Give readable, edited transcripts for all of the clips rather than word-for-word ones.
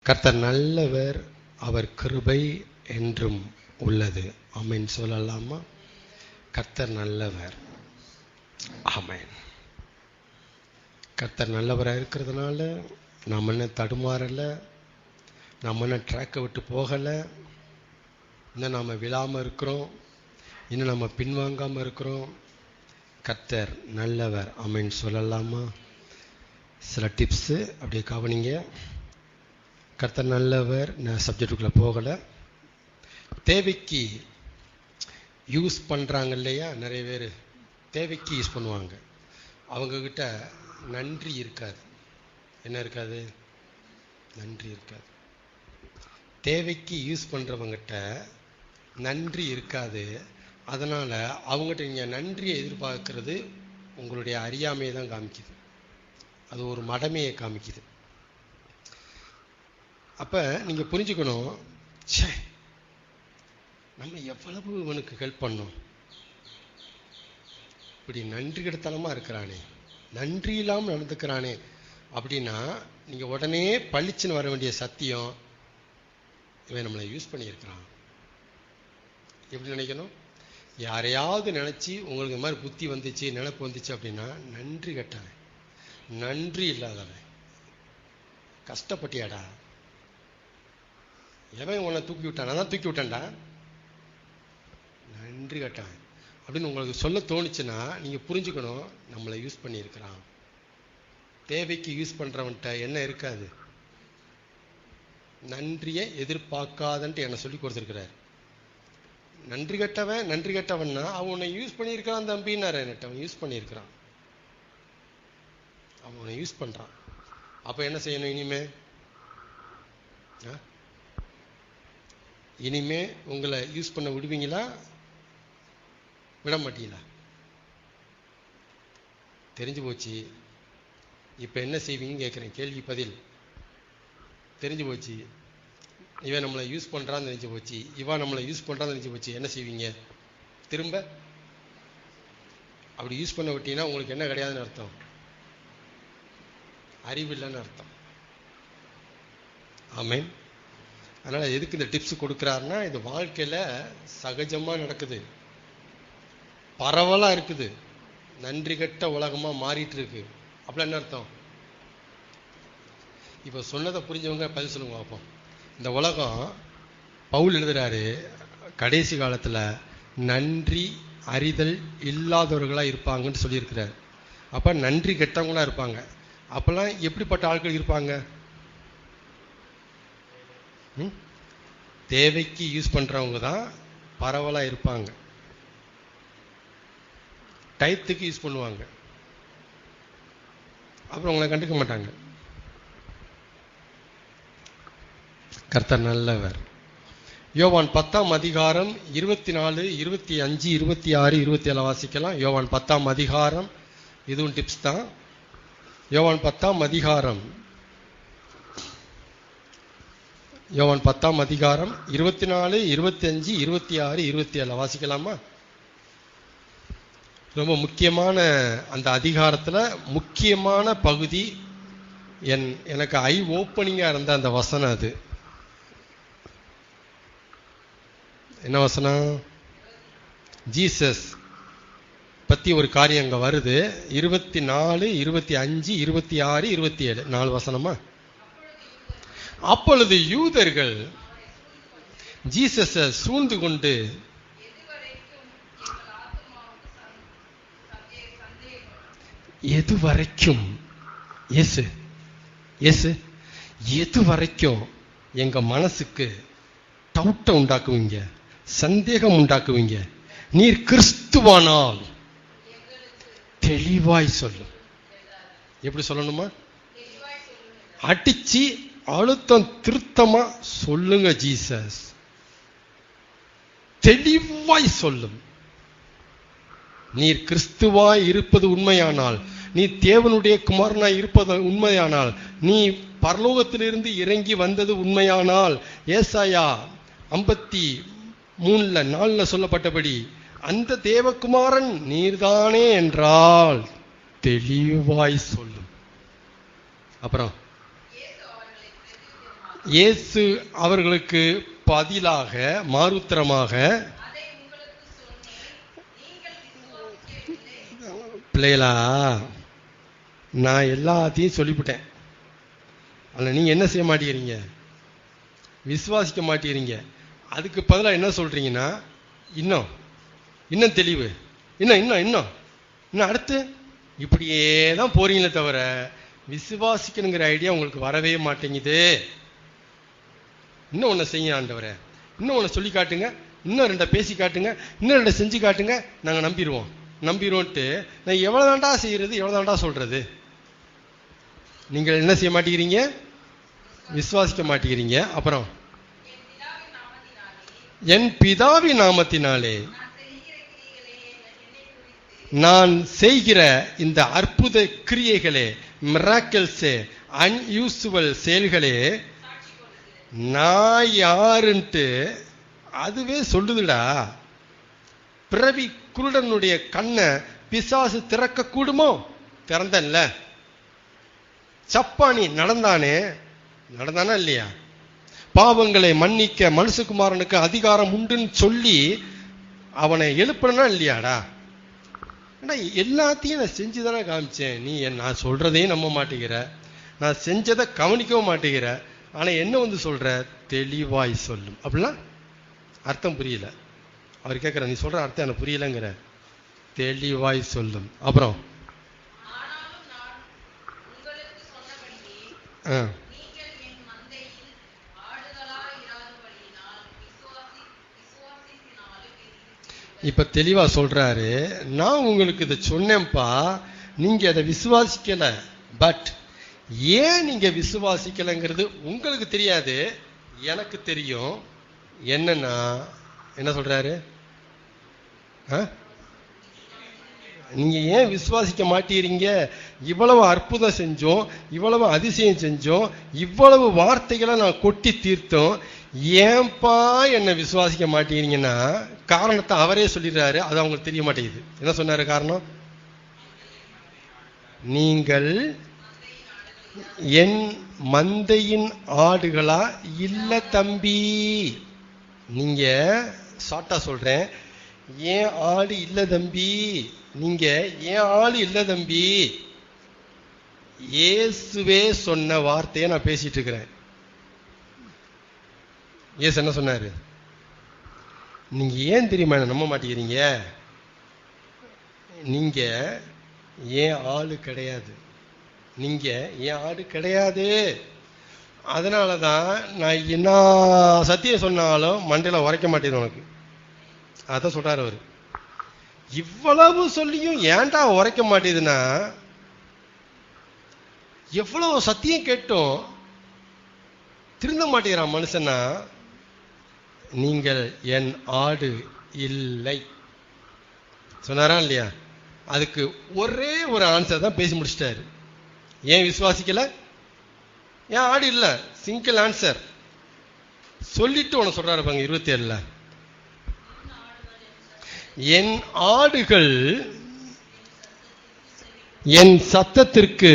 கர்த்தர் நல்லவர், அவர் கிருபை என்றும் உள்ளது. ஆமென் சொல்லலாமா? கர்த்தர் நல்லவர். ஆமென். கர்த்தர் நல்லவராக இருக்கிறதுனால நம்ம என்ன தடுமாறலை, நம்ம என்ன ட்ராக்கை விட்டு போகலை, இன்னும் நாம் விழாமல் இருக்கிறோம், இன்னும் நம்ம பின்வாங்காமல் இருக்கிறோம். கர்த்தர் நல்லவர். ஆமென் சொல்லலாமா? சில டிப்ஸு அப்படியே கவனிங்க. கர்த்தர் நல்லவர். நான் சப்ஜெக்டுக்குள்ளே போகலை. தேவைக்கு யூஸ் பண்ணுறாங்க இல்லையா, நிறைய பேர் தேவைக்கு யூஸ் பண்ணுவாங்க. அவங்கக்கிட்ட நன்றி இருக்காது. என்ன இருக்காது? நன்றி இருக்காது. தேவைக்கு யூஸ் பண்ணுறவங்ககிட்ட நன்றி இருக்காது. அதனால் அவங்ககிட்ட நீங்கள் நன்றியை எதிர்பார்க்கறது உங்களுடைய அறியாமையை தான் காமிக்குது. அது ஒரு மடமையை காமிக்குது. அப்போ நீங்கள் புரிஞ்சுக்கணும், சே நம்ம எவ்வளவு இவனுக்கு ஹெல்ப் பண்ணோம், இப்படி நன்றி கிடத்தனமாக இருக்கிறானே, நன்றி இல்லாமல் நடந்துக்கிறானே அப்படின்னா நீங்கள் உடனே பளிச்சுன்னு வர வேண்டிய சத்தியம், இவன் நம்மளை யூஸ் பண்ணியிருக்கிறான். எப்படி நினைக்கணும்? யாரையாவது நினச்சி உங்களுக்கு இந்த மாதிரி புத்தி வந்துச்சு, நினைப்பு வந்துச்சு அப்படின்னா நன்றி கெட்டவன், நன்றி இல்லாதவன், கஷ்டப்பட்டியாடா, எவன் உன்னை தூக்கி விட்டான், நான் தான் தூக்கி விட்டேன்டா, நன்றி கெட்டவன் அப்படின்னு உங்களுக்கு சொல்ல தோணுச்சுன்னா நீங்கள் புரிஞ்சுக்கணும், நம்மளை யூஸ் பண்ணியிருக்கிறான். தேவைக்கு யூஸ் பண்ணுறவன்ட்ட என்ன இருக்காது? நன்றியை எதிர்பார்க்காதன்ட்டு என்னை சொல்லி கொடுத்துருக்கிறார். நன்றி கெட்டவன்னா அவன் உன்னை யூஸ் பண்ணியிருக்கிறான் தம்பின்னாரு. என்கிட்ட அவன் யூஸ் பண்ணியிருக்கிறான், அவன் உன்னை யூஸ் பண்ணுறான். அப்போ என்ன செய்யணும்? இனிமே உங்களை யூஸ் பண்ண விடுவீங்களா, விட மாட்டீங்களா? தெரிஞ்சு போச்சு. இப்போ என்ன செய்வீங்கன்னு கேட்குறேன். கேள்வி பதில். தெரிஞ்சு போச்சு. இவன் நம்மளை யூஸ் பண்ணுறான்னு தெரிஞ்சு போச்சு, இவன் நம்மளை யூஸ் பண்ணுறான்னு தெரிஞ்சு போச்சு. என்ன செய்வீங்க? திரும்ப அப்படி யூஸ் பண்ண விட்டீங்கன்னா உங்களுக்கு என்ன கிடையாதுன்னு அர்த்தம்? அறிவு இல்லைன்னு அர்த்தம். ஆமென். அதனால் எதுக்கு இந்த டிப்ஸ் கொடுக்குறாருன்னா, இது வாழ்க்கையில் சகஜமாக நடக்குது, பரவலாக இருக்குது, நன்றி கெட்ட உலகமாக மாறிட்டு இருக்கு. அப்படிலாம் என்ன அர்த்தம்? இப்போ சொன்னதை புரிஞ்சவங்க பதில் சொல்லுங்க பார்ப்போம். இந்த உலகம், பவுல் எழுதுறாரு, கடைசி காலத்தில் நன்றி அறிதல் இல்லாதவர்களாக இருப்பாங்கன்னு சொல்லியிருக்கிறார். அப்போ நன்றி கெட்டவங்களாக இருப்பாங்க. அப்போல்லாம் எப்படிப்பட்ட ஆட்கள் இருப்பாங்க? தேவைக்கு யூஸ் பண்ணுறவங்க தான் பரவலாக இருப்பாங்க. டயத்துக்கு யூஸ் பண்ணுவாங்க, அப்புறம் உங்களை கண்டுக்க மாட்டாங்க. கர்த்தர் நல்லவர். யோவான் 10ஆம் அதிகாரம் 24, 25, 26, 27 வாசிக்கலாம். யோவான் 10ஆம் அதிகாரம், இதுவும் டிப்ஸ் தான். யோவான் 10ஆம் அதிகாரம், யோவான் 10ஆம் அதிகாரம் 24, 25, 26, 27 வாசிக்கலாமா? ரொம்ப முக்கியமான அந்த அதிகாரத்தில் முக்கியமான பகுதி, எனக்கு ஐ ஓப்பனிங்காக இருந்த அந்த வசனம். அது என்ன வசனம்? ஜீசஸ் பற்றி ஒரு காரியம் அங்கே வருது. 24, 25, 26, 27 4 வசனமா? அப்பொழுது யூதர்கள் ஜீசஸை சூழ்ந்து கொண்டு, எது வரைக்கும் எது வரைக்கும் எங்க மனசுக்கு டவுட்டை உண்டாக்குவீங்க, சந்தேகம் உண்டாக்குவீங்க? நீர் கிறிஸ்துவானால் தெளிவாய் சொல்லும். எப்படி சொல்லணுமா? அடிச்சு அழுத்தம் திருத்தமா சொல்லுங்க. ஜீசஸ் தெளிவாய் சொல்லும். நீர் கிறிஸ்துவாய் இருப்பது உண்மையானால், நீ தேவனுடைய குமாரனாய் இருப்பது உண்மையானால், நீ பரலோகத்திலிருந்து இறங்கி வந்தது உண்மையானால், ஏசாயா 53:4 சொல்லப்பட்டபடி அந்த தேவகுமாரன் நீர்தானே என்றால் தெளிவாய் சொல்லும். அப்புறம் இயேசு அவர்களுக்கு பதிலாக மாறுத்திரமாக, பிள்ளைகளா நான் எல்லாத்தையும் சொல்லிவிட்டேன், அதில் நீங்கள் என்ன செய்ய மாட்டேங்கிறீங்க? விசுவாசிக்க மாட்டேங்கிறீங்க. அதுக்கு பதிலாக என்ன சொல்றீங்கன்னா, இன்னும் தெளிவு, இன்னும் அடுத்து இப்படியே தான் போறீங்களே தவிர விசுவாசிக்கணுங்கிற ஐடியா உங்களுக்கு வரவே மாட்டேங்குது. இன்னும் ஒன்று செய்ய ஆண்டவரே, இன்னும் ஒன்று சொல்லி காட்டுங்க, இன்னும் ரெண்டை பேசி காட்டுங்க, இன்னும் ரெண்டை செஞ்சு காட்டுங்க, நாங்கள் நம்பிடுவோன்ட்டு நான் எவ்வளோதாண்டா செய்யறது, எவ்வளோதாண்டா சொல்றது? நீங்கள் என்ன செய்ய மாட்டேங்கிறீங்க? விசுவாசிக்க மாட்டேங்கிறீங்க. அப்புறம் என் பிதாவின் நாமத்தினாலே நான் செய்கிற இந்த அற்புத கிரியைகளே, மிராக்கிள்ஸே, அன்யூசுவல் செயல்களே நான் யாருன்ட்டு அதுவே சொல்லுதுடா. பிறவி குருடனுடைய கண்ணை பிசாசு திறக்க கூடுமோ? திறந்தல்ல. சப்பானி நடந்தானா இல்லையா? பாவங்களை மன்னிக்க மனுஷகுமாரனுக்கு அதிகாரம் உண்டுன்னு சொல்லி அவனை எழுப்பனா இல்லையாடா? எல்லாத்தையும் நான் செஞ்சுதானே காமிச்சேன். நீ நான் சொல்றதையும் நம்ப மாட்டேங்கிற, நான் செஞ்சதை கவனிக்கவும் மாட்டேங்கிற. ஆனா என்ன சொல்ற? தெளிவாய் சொல்லும். அப்படிலாம் அர்த்தம் புரியல. அவர் கேட்கிற, நீ சொல்ற அர்த்தம் எனக்கு புரியலங்கிற. தெளிவாய் சொல்லும். அப்புறம் இப்ப தெளிவா சொல்றாரு, நான் உங்களுக்கு இதை சொன்னேன்ப்பா, நீங்க அதை விசுவாசிக்கல. பட் ஏன் நீங்க விசுவாசிக்கலைங்கிறது உங்களுக்கு தெரியாது, எனக்கு தெரியும். என்னன்னா என்ன சொல்றாரு? நீங்க ஏன் விசுவாசிக்க மாட்டீங்க? இவ்வளவு அற்புதம் செஞ்சோம், இவ்வளவு அதிசயம் செஞ்சோம், இவ்வளவு வார்த்தைகளை நான் கொட்டி தீர்த்தோம், ஏன்பா என்ன விசுவாசிக்க மாட்டீங்கன்னா காரணத்தை அவரே சொல்லிடுறாரு. அது அவங்களுக்கு தெரிய மாட்டேங்குது. என்ன சொன்னாரு காரணம்? நீங்கள் என் மந்தையின் ஆடுகளா இல்ல தம்பி. நீங்க ஷார்ட்டா சொல்றேன், ஏன் ஆடு இல்ல தம்பி, நீங்க ஏன் ஆடு இல்ல தம்பி. இயேசுவே சொன்ன வார்த்தையை நான் பேசிட்டு இருக்கிறேன். இயேசு என்ன சொன்னாரு? நீங்க ஏன் தெரியுமா என்ன நம்ப மாட்டேங்கிறீங்க? நீங்க ஏன் ஆளு கிடையாது, நீங்க ஏன் ஆடு கிடையாது. அதனாலதான் நான் என்ன சத்தியம் சொன்னாலும் மண்டையில உரைக்க மாட்டேது உனக்கு. அதான் சொல்றாரு அவரு. இவ்வளவு சொல்லியும் ஏன்டா உரைக்க மாட்டேதுன்னா, எவ்வளவு சத்தியம் கேட்டும் திருந்த மாட்டேங்கிறான் மனுஷனா. நீங்கள் என் ஆடு இல்லை சொன்னாரா இல்லையா? அதுக்கு ஒரே ஒரு ஆன்சர் தான் பேசி முடிச்சிட்டாரு. ஏன் விசுவாசிக்கல? ஏன் ஆடு இல்ல, சிங்கிள் ஆன்சர் சொல்லிட்டு உன சொல்றாரு பாங்க 27. என் ஆடுகள் என் சத்தத்திற்கு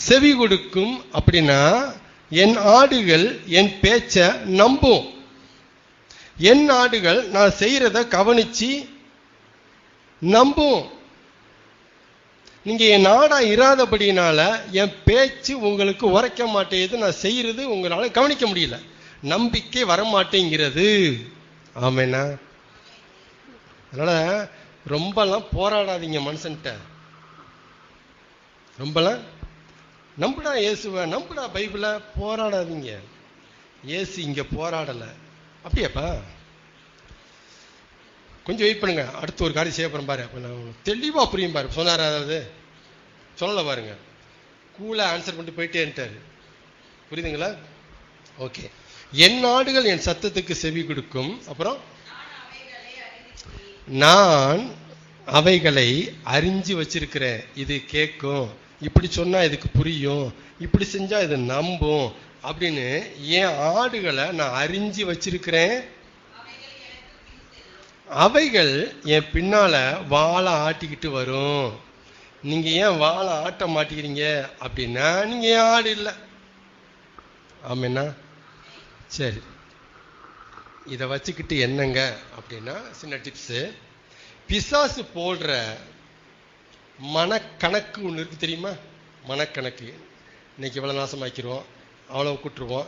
செவி கொடுக்கும். அப்படின்னா என் ஆடுகள் என் பேச்ச நம்பும். என் ஆடுகள் நான் செய்யறத கவனிச்சு நம்பும். நீங்க என் ஆடா இராதபடினால என் பேச்சு உங்களுக்கு உரைக்க மாட்டேங்குது, நான் செய்யறது உங்களால கவனிக்க முடியல, நம்பிக்கை வரமாட்டேங்கிறது. ஆமேனா? அதனால ரொம்பலாம் போராடாதீங்க மனுஷன்ட்ட. ரொம்பலாம் நம்புடா இயேசுவை, நம்புடா பைபிளை, போராடாதீங்க. இயேசு இங்க போராடல. அப்படியாப்பா? கொஞ்சம் வெயிட் பண்ணுங்க, அடுத்து ஒரு காரியம் செய்ய போறேன் பாரு, தெளிவா புரியும் பாரு. சொன்னார், அதாவது சொல்லல பாருங்க, கூல ஆன்சர் பண்ணிட்டு போயிட்டேன்ட்டாரு. புரியுதுங்களா? ஓகே. என் ஆடுகள் என் சத்தத்துக்கு செவி கொடுக்கும். அப்புறம் நான் அவைகளை அறிஞ்சு வச்சிருக்கிறேன். இது கேட்கும், இப்படி சொன்னா இதுக்கு புரியும், இப்படி செஞ்சா இது நம்பும் அப்படின்னு என் ஆடுகளை நான் அறிஞ்சு வச்சிருக்கிறேன். அவைகள் என் பின்னால வாழை ஆட்டிக்கிட்டு வரும். நீங்க ஏன் வாழை ஆட்ட மாட்டேங்கிறீங்க அப்படின்னா நீங்க ஏன் ஆடு இல்லை. ஆமென்னா. சரி, இதை வச்சுக்கிட்டு என்னங்க அப்படின்னா சின்ன டிப்ஸு. பிசாசு போடுற மனக்கணக்கு ஒன்று இருக்கு தெரியுமா? மனக்கணக்கு. இன்னைக்கு இவ்வளோ நாசமாக்கிடுவோம், அவ்வளோ கூட்டுருவோம்,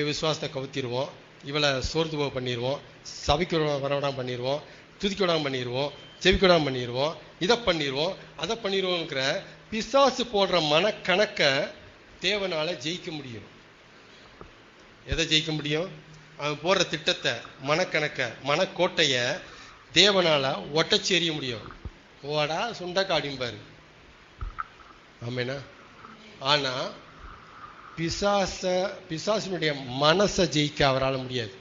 விசுவாசத்தை கவுத்திடுவோம், இவளை சோர்ந்து போக பண்ணிடுவோம், சபைக்கு வரவிடாம பண்ணிடுவோம், துதிக்க விடாம பண்ணிடுவோம், செவிக்க விடாம பண்ணிடுவோம், இதை பண்ணிடுவோம், அதை பண்ணிடுவோங்கிற பிசாசு போடுற மனக்கணக்கை தேவனால ஜெயிக்க முடியும். எதை ஜெயிக்க முடியும்? அவன் போடுற திட்டத்தை, மனக்கணக்க, மனக்கோட்டைய தேவனால ஒட்டச்சி எறிய முடியும். ஓடா சுண்டக்காடிம்பாரு. ஆமேனா? ஆனா பிசாசினுடைய மனசை ஜெயிக்க அவரால் முடியாது.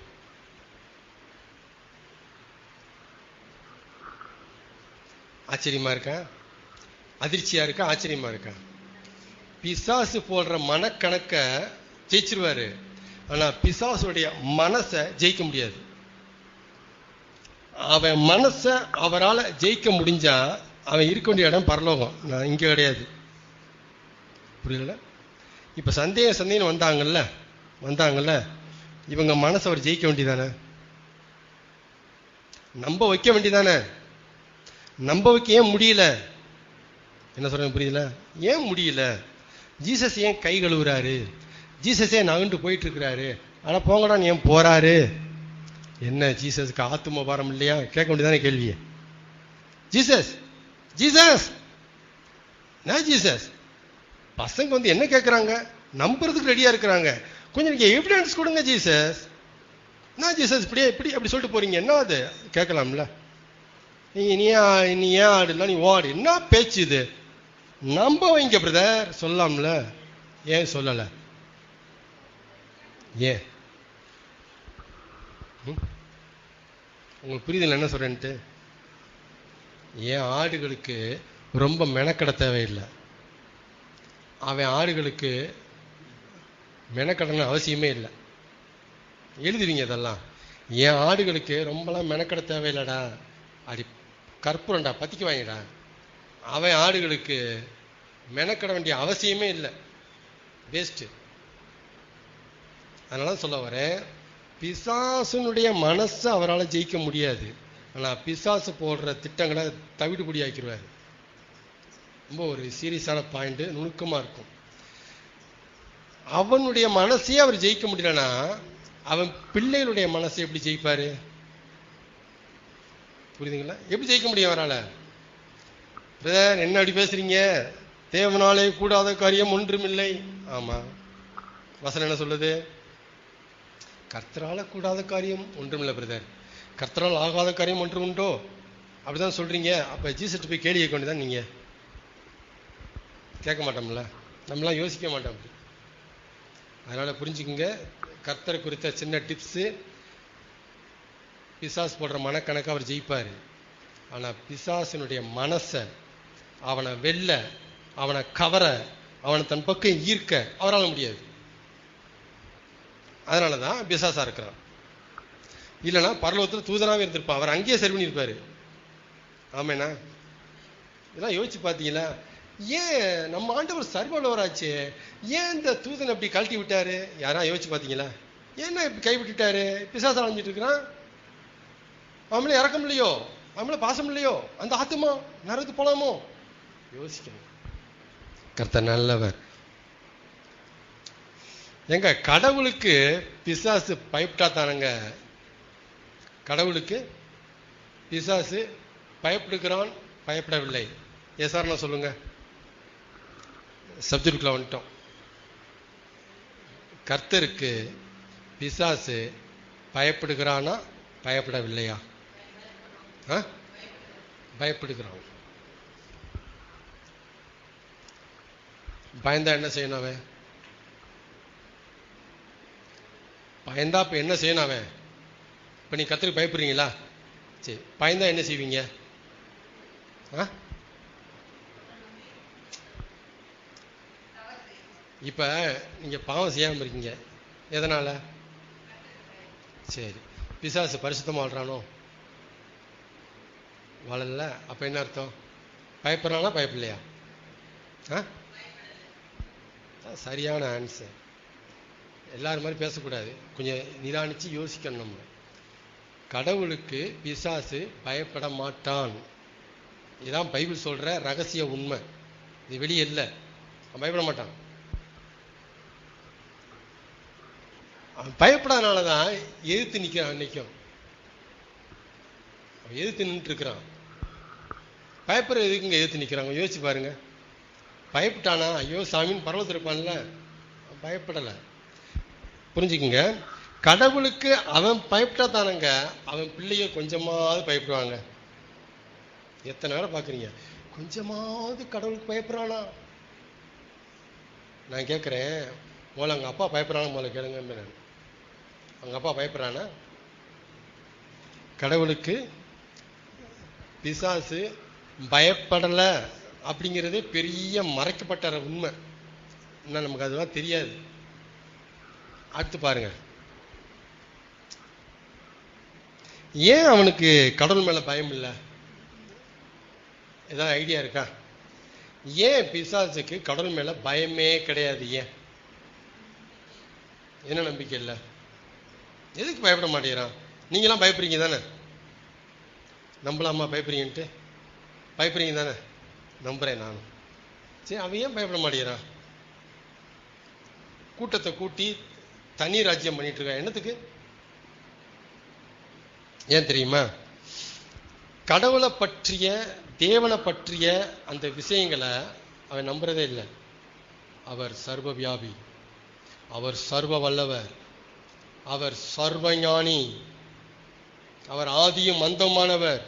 ஆச்சரியமா இருக்கா? அதிர்ச்சியா இருக்கா? ஆச்சரியமா இருக்கா? பிசாசு போடுற மனக்கணக்க ஜெயிச்சிருவாரு, ஆனா பிசாசுடைய மனசை ஜெயிக்க முடியாது. அவன் மனசை அவரால் ஜெயிக்க முடிஞ்சா அவன் இருக்க வேண்டிய இடம் பரலோகம், நான் இங்க கிடையாது. புரியல? இப்ப சந்தேகம் வந்தாங்கல்ல, இவங்க மனசை அவர் ஜெயிக்க வேண்டியதானே, நம்ப வைக்க வேண்டியதானே. நம்ப வைக்க ஏன் முடியல? என்ன சொல்றேன் புரியல? ஏன் முடியல? ஜீசஸ் ஏன் கை கழுவுறாரு? ஜீசஸே நகண்டு போயிட்டு இருக்கிறாரு, ஆனா போங்கடா ஏன் போறாரு? என்ன ஜீசஸ்க்கு ஆத்தும பாரம் இல்லையா? கேட்க வேண்டியதானே கேள்வியே. ஜீசஸ் ஜீசஸ் நான் ஜீசஸ் பசங்க என்ன கேட்கறாங்க? நம்புறதுக்கு ரெடியா இருக்கிறாங்க. கொஞ்சம் நீங்க எவிடன்ஸ் கொடுங்க ஜீசஸ். நான் ஜீசஸ் இப்படியே இப்படி அப்படி சொல்லிட்டு போறீங்க, என்ன அது கேட்கலாம்ல? நீ ஏன் ஆடுல, நீ ஓடு, என்ன பேச்சு இது? நம்ப வைங்க பிரதர் சொல்லலாம்ல. ஏன் சொல்லல? ஏன்? உங்களுக்கு புரியுதுல என்ன சொல்றேன்ட்டு? ஏன் ஆடுகளுக்கு ரொம்ப மெனக்கட தேவையில்லை. அவன் ஆடுகளுக்கு மெனக்கடன அவசியமே இல்லை. எழுதுவீங்க இதெல்லாம். என் ஆடுகளுக்கு ரொம்பலாம் மெனக்கட தேவையில்லடா, அடி கற்பூரண்டா பத்திக்கு வாங்கிடா. அவன் ஆடுகளுக்கு மெனக்கட வேண்டிய அவசியமே இல்லை, வேஸ்ட். அதனால சொல்ல வரேன், பிசாசுனுடைய மனசை அவரால் ஜெயிக்க முடியாது, ஆனா பிசாசு போடுற திட்டங்களை தவிடுபடி ஆக்கிடுவார். ரொம்ப ஒரு சீரியஸான பாயிண்ட், நுணுக்கமா இருக்கும். அவனுடைய மனசையே அவர் ஜெயிக்க முடியலன்னா அவன் பிள்ளைகளுடைய மனசை எப்படி ஜெயிப்பாரு? புரியுதுங்களா? எப்படி ஜெயிக்க முடியும் அவரால்? என்ன அப்படி பேசுறீங்க? தேவனாலே கூடாத காரியம் ஒன்றுமில்லை. ஆமா, வசனம் என்ன சொல்லுது? கர்த்தரால கூடாத காரியம் ஒன்றுமில்லை பிரதர். கர்த்தரால் ஆகாத காரியம் ஒன்று உண்டோ? அப்படிதான் சொல்றீங்க. அப்ப ஜீசஸ் போய் கேள்வி கேட்க வேண்டியதான். நீங்க கேட்க மாட்டோம்ல, நம்மளாம் யோசிக்க மாட்டோம். அதனால புரிஞ்சுக்குங்க, கர்த்தரை குறித்த சின்ன டிப்ஸு. பிசாஸ் போடுற மனக்கணக்கு அவர் ஜெயிப்பாரு, ஆனா பிசாசினுடைய மனசை, அவனை வெல்ல, அவனை கவர, அவனை தன் பக்கம் ஈர்க்க அவரால் முடியாது. அதனாலதான் பிசாசா இருக்கிறான். இல்லைன்னா பரலோகத்தில் தூதனாவே இருந்திருப்பான், அவர் அங்கேயே சரி பண்ணியிருப்பாரு. ஆமேனா? இதெல்லாம் யோசிச்சு பார்த்தீங்களா? ஏன் நம்ம ஆண்டவர் சர்வலவராச்சு, ஏன் இந்த தூதனை அப்படி கழட்டி விட்டாரு? யாரா யோசிச்சு பார்த்தீங்களா? ஏன்னா இப்படி கை விட்டுட்டாரு? பிசாசா அலைஞ்சிட்டு இருக்கிறான். அவங்களே இறக்கம் இல்லையோ, அவங்கள பாசம் இல்லையோ, அந்த ஆத்துமா நரத்து போலாமோ? யோசிக்கணும். கர்த்தர் நல்லவர். எங்க கடவுளுக்கு பிசாசு பயப்பட்டா தானங்க? கடவுளுக்கு பிசாசு பயப்படுகிறான், பயப்படவில்லை. ஏசாரனா சொல்லுங்க. சப்ஜெக்டுக்குள்ள வந்துட்டோம். கர்த்தருக்கு பிசாசு பயப்படுகிறானா, பயப்படவில்லையா? பயப்படுகிறான். பயந்தா என்ன செய்யணும் அவன்? பயந்தா இப்ப என்ன செய்யணும் அவன்? இப்ப நீ கர்த்தருக்கு பயப்படுறீங்களா? சரி, பயந்தா என்ன செய்வீங்க? இப்ப நீங்க பாவம் செய்யாம இருக்கீங்க, எதனால? சரி, பிசாசு பரிசுத்தமா வாழ்றானோ? வாழல. அப்ப என்ன அர்த்தம்? பயப்படுறானா, பயப்படலையா? சரியான ஆன்சர். எல்லாரும் மாதிரி பேசக்கூடாது, கொஞ்சம் நிதானிச்சு யோசிக்கணும். நம்ம கடவுளுக்கு பிசாசு பயப்பட மாட்டான். இதுதான் பைபிள் சொல்ற ரகசிய உண்மை. இது வெளியே இல்லை. அவன் பயப்பட மாட்டான். அவன் பயப்படாதனாலதான் எதிர்த்து நிற்கிறான். அன்னைக்கும் அவன் எதிர்த்து நின்று இருக்கிறான். பயப்படுற எதுக்குங்க எதிர்த்து நிற்கிறாங்க? யோசிச்சு பாருங்க. பயப்பட்டானா ஐயோ சாமின்னு பரவத்தில் இருப்பான்ல, பயப்படலை. புரிஞ்சுக்குங்க, கடவுளுக்கு அவன் பயப்பட்டா தானங்க அவன் பிள்ளைய கொஞ்சமாவது பயப்படுவாங்க. எத்தனை நேரம் பார்க்குறீங்க, கொஞ்சமாவது கடவுளுக்கு பயப்படுறானா? நான் கேட்குறேன், முதல்ல அவங்க அப்பா பயப்படுறானா? முதல்ல கேளுங்க. நான் அவங்க அப்பா பயப்படுறானா? கடவுளுக்கு பிசாசு பயப்படலை அப்படிங்கிறதே பெரிய மறைக்கப்பட்ட உண்மை. இன்னும் நமக்கு அதுதான் தெரியாது. அடுத்து பாருங்க, ஏன் அவனுக்கு கடவுள் மேல பயம் இல்லை? ஏதாவது ஐடியா இருக்கா? ஏன் பிசாசுக்கு கடவுள் மேல பயமே கிடையாது? ஏன்? என்ன நம்பிக்கை இல்லை? எதுக்கு பயப்பட மாட்டேங்கிறான்? நீங்களாம் பயப்படுறீங்க தானே? நம்பலாமா? பயப்படுறீங்கன்ட்டு பயப்படுறீங்க தானே? நம்புறேன் நானும். சரி, அவன் ஏன் பயப்பட மாட்டேங்கிறான்? கூட்டத்தை கூட்டி தனி ராஜ்யம் பண்ணிட்டு இருக்கான். என்னத்துக்கு? ஏன் தெரியுமா? கடவுளை பற்றிய தேவனை பற்றிய அந்த விஷயங்களை அவன் நம்புறதே இல்லை. அவர் சர்வ வியாபி, அவர் சர்வ வல்லவர், அவர் சர்வ ஞானி, அவர் ஆதியும் அந்தமானவர்,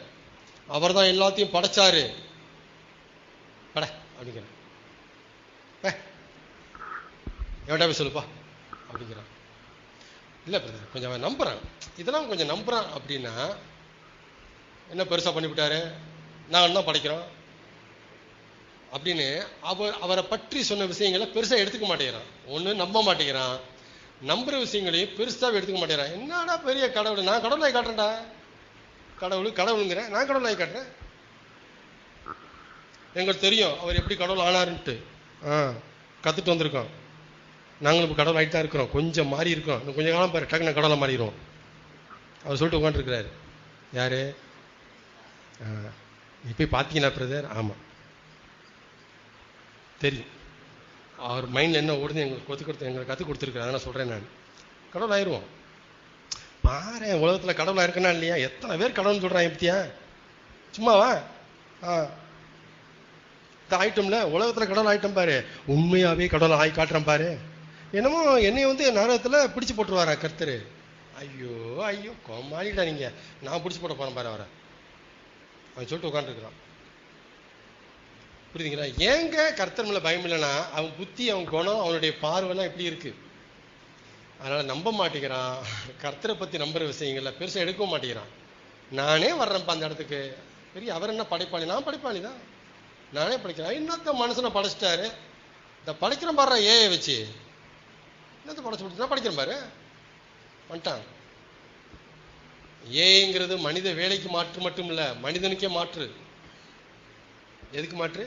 அவர் தான் எல்லாத்தையும் படைச்சாரு. பட அப்படிங்கிறான். எவன்டா போய் சொல்லுப்பா அப்படிங்கிறான். இல்லை பிரதர், கொஞ்சம் அவன் நம்புறான், இதெல்லாம் கொஞ்சம் நம்புறான். அப்படின்னா என்ன பெருசா பண்ணிவிட்டாரு, நான் தான் படைக்கிறோம் அப்படின்னு அவரை பற்றி சொன்ன விஷயங்களை பெருசா எடுத்துக்க மாட்டேங்கிறான். ஒண்ணு நம்ப மாட்டேங்கிறான், நம்புற விஷயங்களையும் பெருசாவே எடுத்துக்க மாட்டேங்கிறான். என்னடா பெரிய கடவுள், நான் கடவுளாய் காட்டுறேன்டா, கடவுளுங்கிறேன், நான் கடவுளாய் காட்டுறேன். எங்களுக்கு தெரியும் அவர் எப்படி கடவுள் ஆனாருன்ட்டு. கத்துட்டு வந்திருக்கோம். நாங்களும் இப்போ கடவுள் ஆகிட்டு தான் இருக்கிறோம். கொஞ்சம் மாறி இருக்கோம். இன்னும் கொஞ்சம் காலம் பாரு, டக்குன்னு கடவுளை மாறிடுவோம். அவர் சொல்லிட்டு உட்காந்துருக்கிறாரு. யாரு? இப்போ பார்த்தீங்கன்னா பிரதர், ஆமாம் தெரியும். அவர் மைண்டில் என்ன ஓடுது எங்களுக்கு கற்றுக் கொடுத்துருக்காரு. நான் சொல்கிறேன், நான் கடவுள் ஆயிடுவோம். பாரு, உலகத்தில் கடவுளாக இருக்கனா இல்லையா? எத்தனை பேர் கடவுள்னு சொல்கிறான் பத்தியா? சும்மாவா? ஆயிட்டோம்ல, உலகத்தில் கடவுள் ஆயிட்டம் பாரு. உண்மையாகவே கடவுள் ஆகி காட்டுறேன் பாரு. என்னமோ என்னை நரகத்தில் பிடிச்சி போட்டுருவாரா கர்த்தர்? ஐயோ ஐயோ, கோமாளிடா நீங்க, நான் பிடிச்சி போட போறேன் பாரு அவரை. அவன் சொல்லிட்டு உட்காந்துருக்கிறான். புரியுதுங்களா? ஏங்க கர்த்தர் மேல பயம் இல்லைன்னா அவன் புத்தி, அவன் குணம், அவனுடைய பார்வைலாம் எப்படி இருக்கு? அதனால நம்ப மாட்டேங்கிறான். கர்த்தரை பத்தி நம்புற விஷயங்கள்ல பெருசா எடுக்க மாட்டேங்கிறான். நானே வர்றேன்ப்பா அந்த இடத்துக்கு. பெரிய அவர் என்ன படைப்பாளி? நான் படைப்பாளி தான், நானே படைக்கிறேன். இன்னொருத்த மனுஷனை படைச்சிட்டாரு. இந்த படைக்கிறேன் பாரு, ஏஐ வச்சு என்னத்த படைச்சு கொடுத்து நான் படிக்கிறேன் பாரு வந்துட்டான். ஏங்கிறது மனித வேலைக்கு மாற்று மட்டும் இல்ல, மனிதனுக்கே மாற்று. எதுக்கு மாற்று?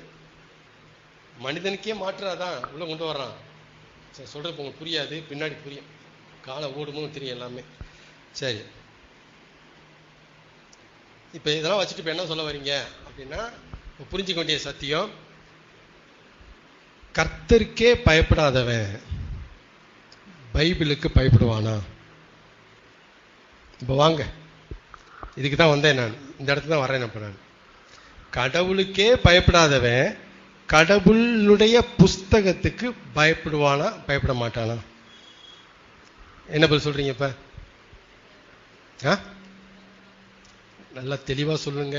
மனிதனுக்கே மாற்று. அதான் உள்ள கொண்டு வர்றான். சரி, சொல்றது உங்களுக்கு புரியாது, பின்னாடி புரியும். காலம் ஓடுமோ தெரியும் எல்லாமே. சரி, இப்ப இதெல்லாம் வச்சுட்டு இப்ப என்ன சொல்ல வரீங்க அப்படின்னா, புரிஞ்சுக்க வேண்டிய சத்தியம், கர்த்தருக்கே பயப்படாதவன் பைபிளுக்கு பயப்படுவானா? இப்ப வாங்க, இதுக்கு தான் வந்தேன் நான், இந்த இடத்துல தான் வரேன். இப்ப நான் கடவுளுக்கே பயப்படாதவன் கடவுளுடைய புஸ்தகத்துக்கு பயப்படுவானா பயப்பட மாட்டானா? என்ன பதில் சொல்றீங்க இப்ப? நல்லா தெளிவா சொல்லுங்க.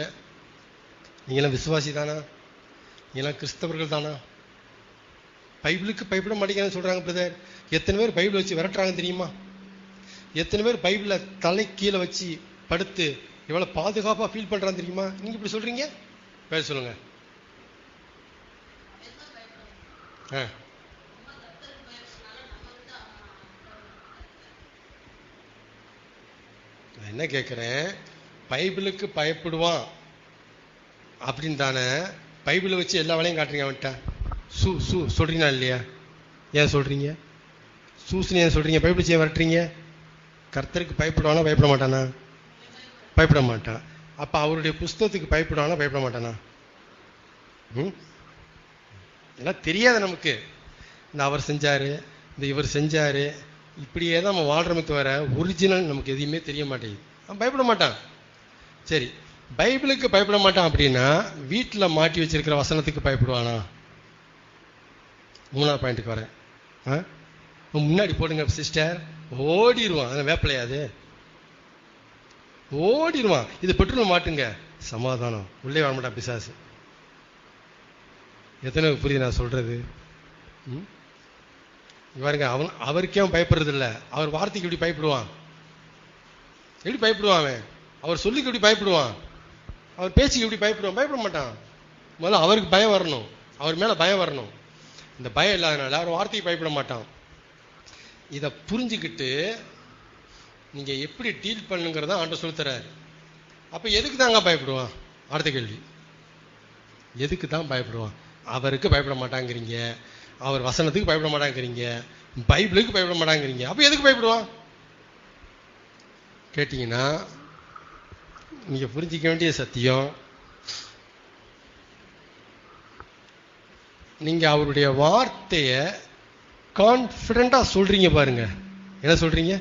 நீங்களாம் விசுவாசி தானா? நீங்களாம் கிறிஸ்தவர்கள் தானா? பைபிளுக்கு பயப்பட மாட்டேங்கிறான்னு சொல்றாங்க பிரதர். எத்தனை பேர் பைபிள் வச்சு விரட்டுறாங்க தெரியுமா? எத்தனை பேர் பைபிள தலை கீழே வச்சு படுத்து எவ்வளவு பாதுகாப்பா ஃபீல் பண்றான்னு தெரியுமா? நீங்க இப்படி சொல்றீங்க, பேர் சொல்லுங்க. என்ன கேட்கிறேன், பைபிளுக்கு பயப்படுவான் அப்படின்னு தானே பைபிளை வச்சு எல்லா வேலையும் காட்டுறீங்க அவன்கிட்ட. சொல்றீங்களா இல்லையா? ஏன் சொல்றீங்க? சூசனியன் சொல்றீங்க, பைபிள் செய்ய வரட்டுறீங்க. கர்த்தருக்கு பயப்படுவானா பயப்பட மாட்டானா? பயப்பட மாட்டான். அப்ப அவருடைய புஸ்தகத்துக்கு பயப்படுவானா பயப்பட மாட்டானா? இதெல்லாம் தெரியாது நமக்கு. இந்த அவர் செஞ்சாரு, இந்த இவர் செஞ்சாரு, இப்படியே தான் நம்ம வாழ்றமே தவிர ஒரிஜினல் நமக்கு எதையுமே தெரிய மாட்டேங்குது. அவன் பயப்பட மாட்டான். சரி, பைபிளுக்கு பயப்பட மாட்டான் அப்படின்னா வீட்டில் மாட்டி வச்சிருக்கிற வசனத்துக்கு பயப்படுவானா? 3வது பாயிண்ட்டுக்கு வரேன். முன்னாடி போடுங்க சிஸ்டர். ஓடிடுவான். அந்த வேப்பிலையாது ஓடிடுவான். இது பெட்ரோல் மாட்டுங்க, சமாதானம், உள்ளே வர மாட்டான் பிசாசு. எத்தனை புரியுது நான் சொல்றது? பாருங்க, அவருக்கே அவன் பயப்படுறது இல்லை. அவர் வார்த்தைக்கு எப்படி பயப்படுவான்? எப்படி பயப்படுவான் அவன்? அவர் சொல்லிக்கு எப்படி பயப்படுவான்? அவர் பேச்சுக்கு எப்படி பயப்படுவான்? பயப்பட மாட்டான். முதல்ல அவருக்கு பயம் வரணும், அவர் மேல பயம் வரணும். இந்த பயம் இல்லாதனால அவர் வார்த்தைக்கு பயப்பட மாட்டான். இதை புரிஞ்சுக்கிட்டு நீங்க எப்படி டீல் பண்ணுங்கிறத ஆண்டவர் சொல்லி தர்றாரு. அப்ப எதுக்கு தாங்க பயப்படுவான்? அடுத்த கேள்வி, எதுக்கு தான் பயப்படுவான்? அவருக்கு பயப்பட மாட்டாங்கிறீங்க, அவர் வசனத்துக்கு பயப்பட மாட்டாங்கிறீங்க, பைபிளுக்கு பயப்பட மாட்டாங்கிறீங்க. அப்ப எதுக்கு பயப்படுவான் கேட்டீங்கன்னா, நீங்க புரிஞ்சிக்க வேண்டிய சத்தியம், நீங்க அவருடைய வார்த்தைய கான்பிடண்டா சொல்றீங்க பாருங்க. என்ன சொல்றீங்க?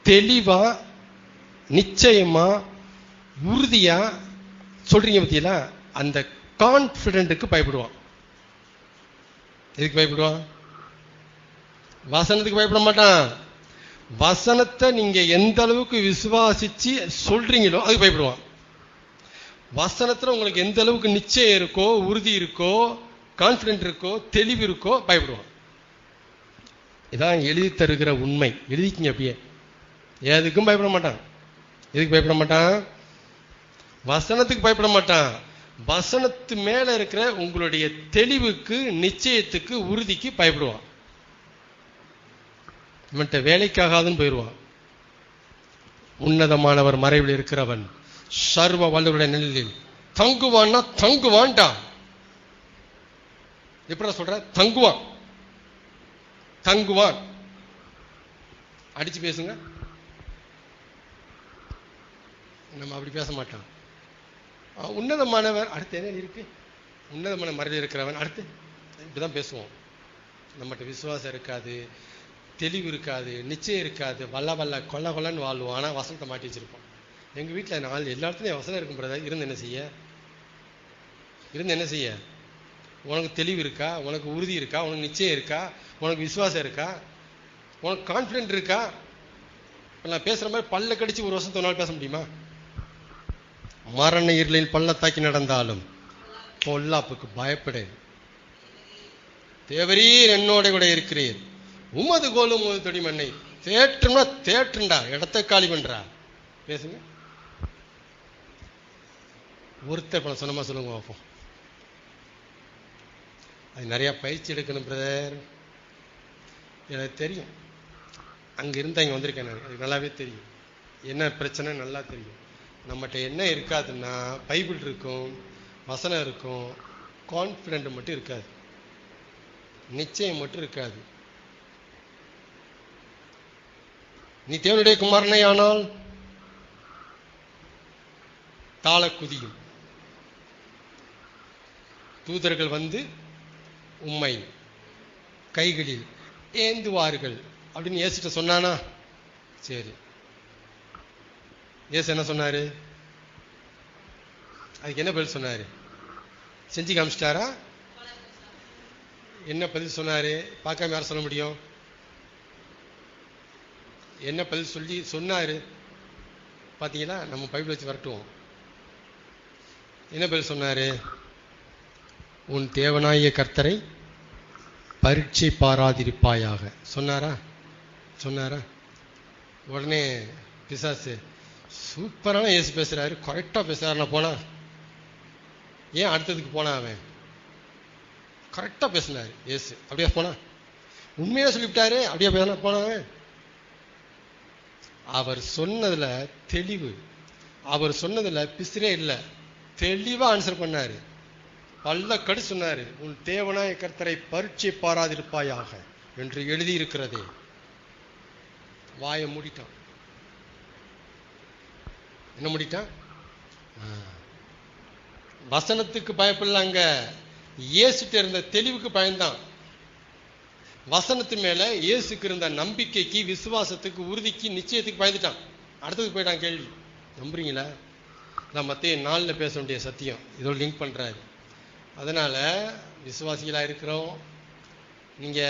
தெளிவா, நிச்சயமா, உறுதியா சொல்றீங்க பத்தியா? அந்த கான்பிடன்ட்டுக்கு பயப்படுவான். எதுக்கு பயப்படுவான்? வசனத்துக்கு பயப்பட மாட்டான். வசனத்தை நீங்க எந்த அளவுக்கு விசுவாசிச்சு சொல்றீங்களோ அதுக்கு பயப்படுவான். வசனத்துல உங்களுக்கு எந்த அளவுக்கு நிச்சயம் இருக்கோ, உறுதி இருக்கோ, கான்பிடன்ட் இருக்கோ, தெளிவு இருக்கோ, பயப்படுவான். இதான் எழுதி தருகிற உண்மை. எழுதிக்கிங்க அப்படியே. எதுக்கும் பயப்பட மாட்டான். எதுக்கு பயப்பட மாட்டான்? வசனத்துக்கு பயப்பட மாட்டான். வசனத்து மேல இருக்கிற உங்களுடைய தெளிவுக்கு, நிச்சயத்துக்கு, உறுதிக்கு பயப்படுவான். இவன்ட்ட வேலைக்காகாதுன்னு போயிடுவான். உன்னதமானவர் மறைவில் இருக்கிறவன் சர்வ வல்லவருடைய நிழலில் தங்குவான்னா தங்குவான்டா. எப்படி சொல்ற? தங்குவான், தங்குவான். அடிச்சு பேசுங்க, நம்ம அப்படி பேச மாட்டான். உன்னதமானவர் அடுத்து என்ன இருக்கு? உன்னதமான மறைவில் இருக்கிறவன் அடுத்து இப்படிதான் பேசுவோம். நம்மகிட்ட விசுவாசம் இருக்காது, தெளிவு இருக்காது, நிச்சயம் இருக்காது, வல்ல வல்ல கொல்ல கொல்லன்னு வாழ்வோம். ஆனால் வசனத்தை மாட்டி வச்சிருப்போம். எங்கள் வீட்டில் நாள் எல்லா இடத்துலையும் வசனம் இருக்கும் பிரதர். இருந்து என்ன செய்ய? இருந்து என்ன செய்ய? உனக்கு தெளிவு இருக்கா? உனக்கு உறுதி இருக்கா? உனக்கு நிச்சயம் இருக்கா? உனக்கு விசுவாசம் இருக்கா? உனக்கு கான்ஃபிடென்ட் இருக்கா? இப்போ நான் பேசுகிற மாதிரி பல்ல கடிச்சு ஒரு வருஷம் நாள் பேச முடியுமா? மரண இருளில் பள்ளத்தாக்கி நடந்தாலும் பொல்லாப்புக்கு பயப்படேன், தேவரீர் என்னோட கூட இருக்கிறீர், உமது கோலும் உமது தொடி மண்ணை தேற்றும்னா தேற்றுண்டா, இடத்தை காலி பண்றா. பேசுங்க. ஒருத்தர் பணம் சொன்னமா சொல்லுங்க பார்ப்போம். அது நிறைய பயிற்சி எடுக்கணும் பிரதர். எனக்கு தெரியும், அங்க இருந்து இங்க வந்திருக்கேன் நான். எனக்கு நல்லாவே தெரியும் என்ன பிரச்சனை, நல்லா தெரியும். நம்மகிட்ட என்ன இருக்காதுன்னா பைபிள் இருக்கும், வசனம் இருக்கும், கான்ஃபிடென்ட் மட்டும் இருக்காது, நிச்சயம் மட்டும் இருக்காது. நீ தேவனுடைய குமாரனை ஆனால் தாள குதியும், தூதர்கள் வந்து உம்மை கைகளில் ஏந்துவார்கள் அப்படின்னு இயேசுட்ட சொன்னானா? சரி, இயேசு என்ன சொன்னாரு? அதுக்கு என்ன பதில் சொன்னாரு? செஞ்சு காமிச்சிட்டாரா? என்ன பதில் சொன்னாரு? பார்க்காம யாரும் சொல்ல முடியும்? என்ன பதில் சொல்லி சொன்னாரு பாத்தீங்களா? நம்ம பைபிள் வச்சு வரட்டுவோம். என்ன பதில் சொன்னாரு? உன் தேவனாகிய கர்த்தரை பரீட்சை பாராதிருப்பாயாக சொன்னாரா? சொன்னாரா? உடனே பிசாசு சூப்பரான இயேசு பேசுறாரு, கரெக்டா பேசுறாரு. போனா ஏன் அடுத்ததுக்கு போனா? அவன் கரெக்டா பேசினாரு இயேசு. அப்படியே போனா உண்மையா சொல்லிவிட்டாரு. அப்படியே போனா அவன். அவர் சொன்னதுல தெளிவு, அவர் சொன்னதுல பிசிறே இல்லை, தெளிவா ஆன்சர் பண்ணாரு. பல்ல கடி சொன்னாரு, உன் தேவனாய கர்த்தரை பரீட்சை பாராதிருப்பாயாக. என்று எழுதியிருக்கிறதே. வாயை மூடிட்டான். என்ன மூடிட்டான்? வசனத்துக்கு பயப்படலாங்க, இயேசுட்ட இருந்த தெளிவுக்கு பயந்தான். வசனத்து மேல இயேசுக்கு இருந்த நம்பிக்கைக்கு, விசுவாசத்துக்கு, உறுதிக்கு, நிச்சயத்துக்கு பயந்துட்டான். அடுத்ததுக்கு போயிட்டான். கேள்வி நம்புறீங்களா? நான் மத்திய 4 பேச வேண்டிய சத்தியம் இதோட லிங்க் பண்றாரு. அதனால விசுவாசிகளா இருக்கிறோம். நீங்க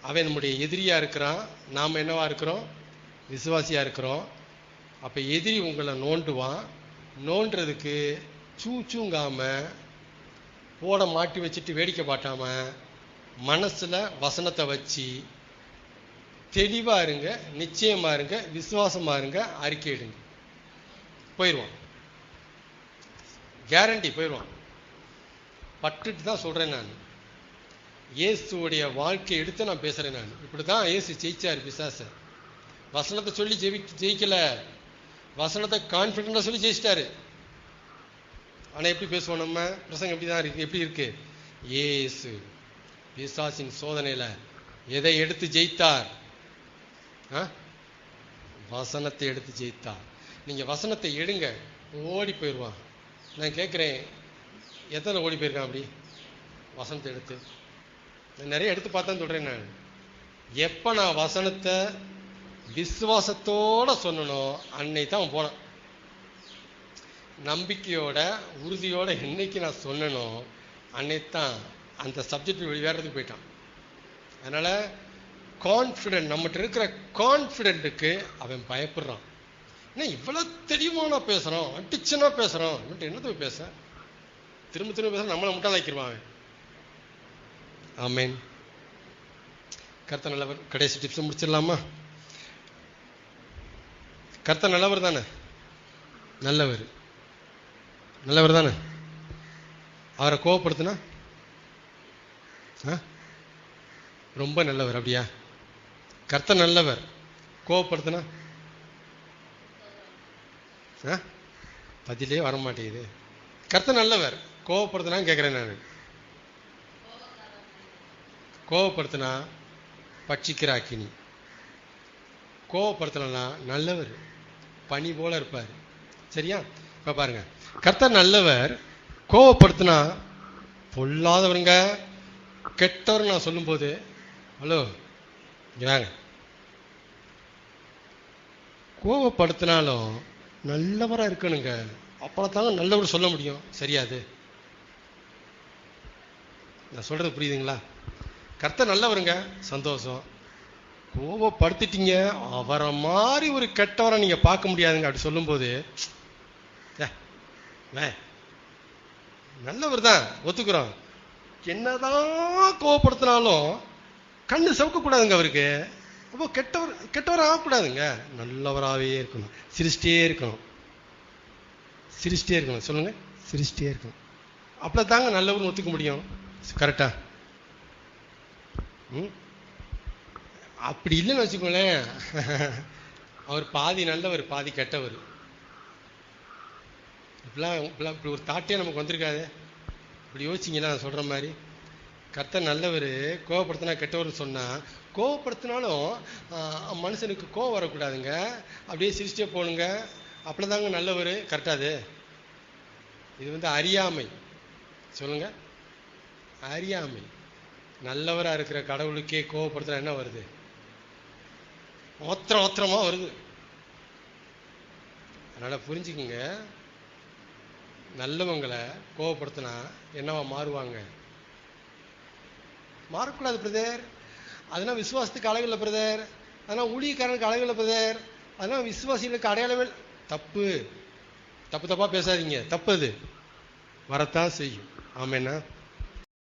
அவன் நம்முடைய எதிரியா இருக்கிறான், நாம் என்னவா இருக்கிறோம்? விசுவாசியா இருக்கிறோம். அப்ப எதிரி உங்களை நோண்டுவான். நோண்டுறதுக்கு சூங்காம போட மாட்டி வச்சுட்டு வேடிக்கை பாட்டாம மனசுல வசனத்தை வச்சு தெளிவா இருங்க, நிச்சயமா இருங்க, விசுவாசமா இருங்க, அறிக்கை எடுங்க. போயிடுவான். கேரண்டி போயிடுவான். பட்டுட்டு தான் சொல்றேன் நான். இயேசுடைய வாழ்க்கை எடுத்து நான் பேசுறேன். நான் இப்படிதான் இயேசு ஜெயிச்சார் பிசாச. வசனத்தை சொல்லி ஜெயிக்கல, வசனத்தை கான்பிடண்டா சொல்லி ஜெயிச்சிட்டாரு. ஆனா எப்படி பேசுவோம் நம்ம? பிரசங்கம் எப்படிதான் இருக்கு? எப்படி இருக்கு? இயேசு பிசாசின் சோதனையில எதை எடுத்து ஜெயித்தார்? வசனத்தை எடுத்து ஜெயித்தார். நீங்க வசனத்தை எடுங்க, ஓடி போயிடுவான். நான் கேட்கிறேன், எத்தனை ஓடி போயிருக்கான் அப்படி வசனத்தை எடுத்து? நான் நிறைய எடுத்து பார்த்தேன்னு சொல்றேன். நான் எப்ப நான் வசனத்தை விசுவாசத்தோட சொன்னனோ அன்னை தான் அவன் போனான். நம்பிக்கையோட உறுதியோட என்னைக்கு நான் சொன்னனோ அன்னைத்தான் அந்த சப்ஜெக்ட் வெளியேறதுக்கு போயிட்டான். அதனால கான்ஃபிடென்ட், நம்மகிட்ட இருக்கிற கான்ஃபிடென்ட்டுக்கு அவன் பயப்படுறான். ஏன்னா இவ்வளவு தெளிவானா பேசுறோம், அடிச்சுனா பேசுறோம், என்னத்தை பேச திரும்ப திரும்ப பேச நம்மளை முட்டாளாக்கிடுவான் அவன். ஆமேன். கர்த்தர் நல்லவர். கடைசி டிப்ஸ் முடிச்சிடலாமா? கர்த்தர் நல்லவர் தானே? நல்லவர். நல்லவர் தானே? அவரை கோவப்படுத்தினா ரொம்ப நல்லவர். அப்படியா? கர்த்தர் நல்லவர். கோவப்படுத்தினா பதிலே வர மாட்டேங்குது. கர்த்தர் நல்லவர். கோவப்படுத்தினா கேட்கிறேன் நான். கோவப்படுத்தினா பட்சிக்கிற அக்கினி. கோவப்படுத்தினா நல்லவர், பனி போல இருப்பார். சரியா? இப்ப பாருங்க, கர்த்தர் நல்லவர். கோவப்படுத்தினா பொல்லாதவருங்க, கெட்டவர். நான் சொல்லும் போது ஹலோ வாங்க, கோவப்படுத்தினாலும் நல்லவரா இருக்கணுங்க. அப்பதாங்க நல்லவர் சொல்ல முடியும். சரியாது? நான் சொல்றது புரியுதுங்களா? கர்த்தர் நல்லவருங்க, சந்தோஷம். கோவப்படுத்திட்டீங்க, அவரை மாதிரி ஒரு கெட்டவரை நீங்க பார்க்க முடியாதுங்க. அப்படி சொல்லும் போது நல்லவர் தான் ஒத்துக்கிறோம். என்னதான் கோவப்படுத்தினாலும் கண்ணு சவுக்க கூடாதுங்க அவருக்கு. அப்போ கெட்டவர் ஆகக்கூடாதுங்க, நல்லவராகவே இருக்கணும். சிரிச்சிட்டே இருக்கணும், சிரிச்சிட்டே இருக்கணும். சொல்லுங்க, சிரிச்சிட்டே இருக்கணும். அப்படித்தாங்க நல்லவர்னு ஒத்துக்க முடியும். கரெக்டா? அப்படி இல்லைன்னு வச்சுக்கோங்களேன், அவர் பாதி நல்லவர் பாதி கெட்டவர். இப்படி ஒரு தாட்டே நமக்கு வந்திருக்காது. இப்படி யோசிச்சிங்களா நான் சொல்ற மாதிரி? கர்த்தர் நல்லவர், கோவப்படுத்தினா கெட்டவர்னு சொன்னா, கோவப்படுத்தினாலும் மனுஷனுக்கு கோவம் வரக்கூடாதுங்க, அப்படியே சிரிச்சிட்டே போகணுங்க. அப்படிதாங்க நல்லவர். கரெக்டாது? இது அறியாமை. சொல்லுங்க, அறியாமை. நல்லவரா இருக்கிற கடவுளுக்கே கோவப்படுத்தினா என்ன வருது? ஓத்திரமா வருது. அதனால புரிஞ்சுக்குங்க, நல்லவங்களை கோவப்படுத்தினா என்னவா மாறுவாங்க? மாறக்கூடாது பிரதர். அதெல்லாம் விசுவாசத்துக்கு அழகில்லை பிரதர், அதெல்லாம் ஊழியக்காரனுக்கு அழகில்லை பிரதர், அதெல்லாம் விசுவாசிகளுக்கு அடையாளமே. தப்பா பேசாதீங்க. தப்பு அது வரத்தான் செய்யும். ஆமேனா?